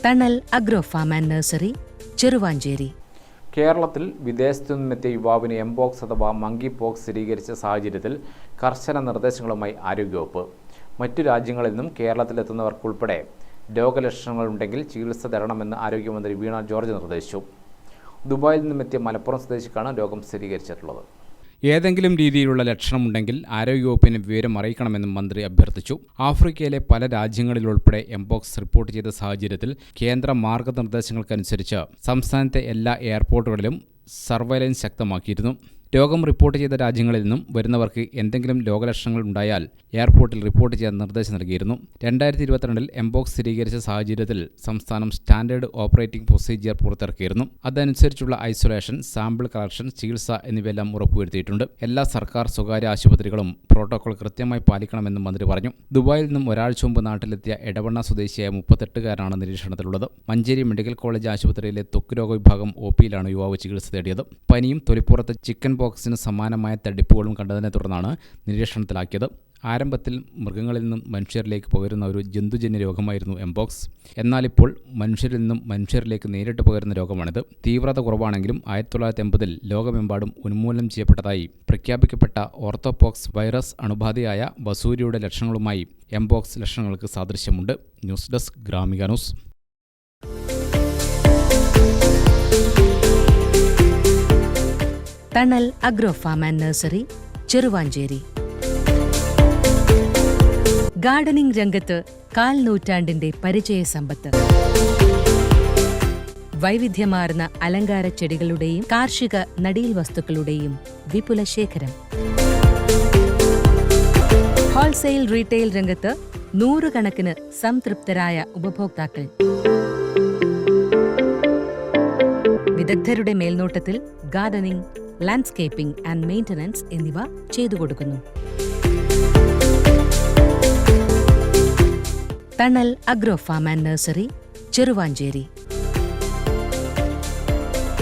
തണൽ agro farm and nursery, Cheruvanchery. കേരളത്തിൽ വിദേശത്തു നിന്നെത്തിയ യുവാവിന് എംപോക്സ് അഥവാ മങ്കി പോക്സ് സ്ഥിരീകരിച്ച സാഹചര്യത്തിൽ കർശന നിർദ്ദേശങ്ങളുമായി ആരോഗ്യവകുപ്പ്. മറ്റു രാജ്യങ്ങളിൽ നിന്നും കേരളത്തിലെത്തുന്നവർക്കുൾപ്പെടെ രോഗലക്ഷണങ്ങളുണ്ടെങ്കിൽ ചികിത്സ തരണമെന്ന് ആരോഗ്യമന്ത്രി വീണ ജോർജ് നിർദ്ദേശിച്ചു. ദുബായിൽ നിന്നുമെത്തിയ മലപ്പുറം സ്വദേശിക്കാണ് രോഗം സ്ഥിരീകരിച്ചിട്ടുള്ളത്. ഏതെങ്കിലും രീതിയിലുള്ള ലക്ഷണമുണ്ടെങ്കിൽ ആരോഗ്യവകുപ്പിനെ വിവരം അറിയിക്കണമെന്നും മന്ത്രി അഭ്യർത്ഥിച്ചു. ആഫ്രിക്കയിലെ പല രാജ്യങ്ങളിലുൾപ്പെടെ എംപോക്സ് റിപ്പോർട്ട് ചെയ്ത സാഹചര്യത്തിൽ കേന്ദ്ര മാർഗനിർദ്ദേശങ്ങൾക്കനുസരിച്ച് സംസ്ഥാനത്തെ എല്ലാ എയർപോർട്ടുകളിലും സർവൈലൻസ് ശക്തമാക്കിയിരുന്നു. രോഗം റിപ്പോർട്ട് ചെയ്ത രാജ്യങ്ങളിൽ നിന്നും വരുന്നവർക്ക് എന്തെങ്കിലും രോഗലക്ഷണങ്ങൾ ഉണ്ടായാൽ എയർപോർട്ടിൽ റിപ്പോർട്ട് ചെയ്യാൻ നിർദ്ദേശം നൽകിയിരുന്നു. 2022 എംപോക്സ് സ്ഥിരീകരിച്ച സാഹചര്യത്തിൽ സംസ്ഥാനം സ്റ്റാൻഡേർഡ് ഓപ്പറേറ്റിംഗ് പ്രൊസീജിയർ പുറത്തിറക്കിയിരുന്നു. അതനുസരിച്ചുള്ള ഐസൊലേഷൻ, സാമ്പിൾ കളക്ഷൻ, ചികിത്സ എന്നിവയെല്ലാം ഉറപ്പുവരുത്തിയിട്ടുണ്ട്. എല്ലാ സർക്കാർ സ്വകാര്യ ആശുപത്രികളും പ്രോട്ടോകോൾ കൃത്യമായി പാലിക്കണമെന്നും മന്ത്രി പറഞ്ഞു. ദുബായിൽ നിന്നും ഒരാഴ്ച മുമ്പ് നാട്ടിലെത്തിയ എടവണ്ണ സ്വദേശിയായ 38-കാരനാണ് നിരീക്ഷണത്തിലുള്ളത്. മഞ്ചേരി മെഡിക്കൽ കോളേജ് ആശുപത്രിയിലെ ത്വക്ക് രോഗ വിഭാഗം OP-യിലാണ് യുവാവ് ചികിത്സ തേടിയത്. പനിയും തൊലിപ്പുറത്ത് ചിക്കൻ പോക്സിന് സമാനമായ തടിപ്പുകളും കണ്ടതിനെ തുടർന്നാണ് നിരീക്ഷണത്തിലാക്കിയത്. ആരംഭത്തിൽ മൃഗങ്ങളിൽ നിന്നും മനുഷ്യരിലേക്ക് പകരുന്ന ഒരു ജന്തുജന്യ രോഗമായിരുന്നു എംപോക്സ്. എന്നാലിപ്പോൾ മനുഷ്യരിൽ നിന്നും മനുഷ്യരിലേക്ക് നേരിട്ട് പകരുന്ന രോഗമാണിത്. തീവ്രത കുറവാണെങ്കിലും 1980 ലോകമെമ്പാടും ഉന്മൂലനം ചെയ്യപ്പെട്ടതായി പ്രഖ്യാപിക്കപ്പെട്ട ഓർത്തോപോക്സ് വൈറസ് അണുബാധയായ വസൂരിയുടെ ലക്ഷണങ്ങളുമായി എംപോക്സ് ലക്ഷണങ്ങൾക്ക് സാദൃശ്യമുണ്ട്. News desk Gramika news. Thanal agro farm and nursery, Cheruvanchery. Gardening രംഗത്ത് 1/4 നൂറ്റാണ്ടിന്റെ പരിചയസമ്പത്ത്. വൈവിധ്യമാർന്ന അലങ്കാര ചെടികളുടെയും കാർഷിക നടീൽ വസ്തുക്കളുടെയും വിപുല ശേഖരം. ഹോൾസെയിൽ റീറ്റെയിൽ രംഗത്ത് 100 കണക്കിന് സംതൃപ്തരായ ഉപഭോക്താക്കൾ. വിദഗ്ധരുടെ മേൽനോട്ടത്തിൽ ഗാർഡനിംഗ്, ലാൻഡ്സ്കേപ്പിംഗ് ആൻഡ് മെയിന്റനൻസ് എന്നിവ ചെയ്തു കൊടുക്കുന്നു. Thanal agro farm and nursery, Cheruvanchery.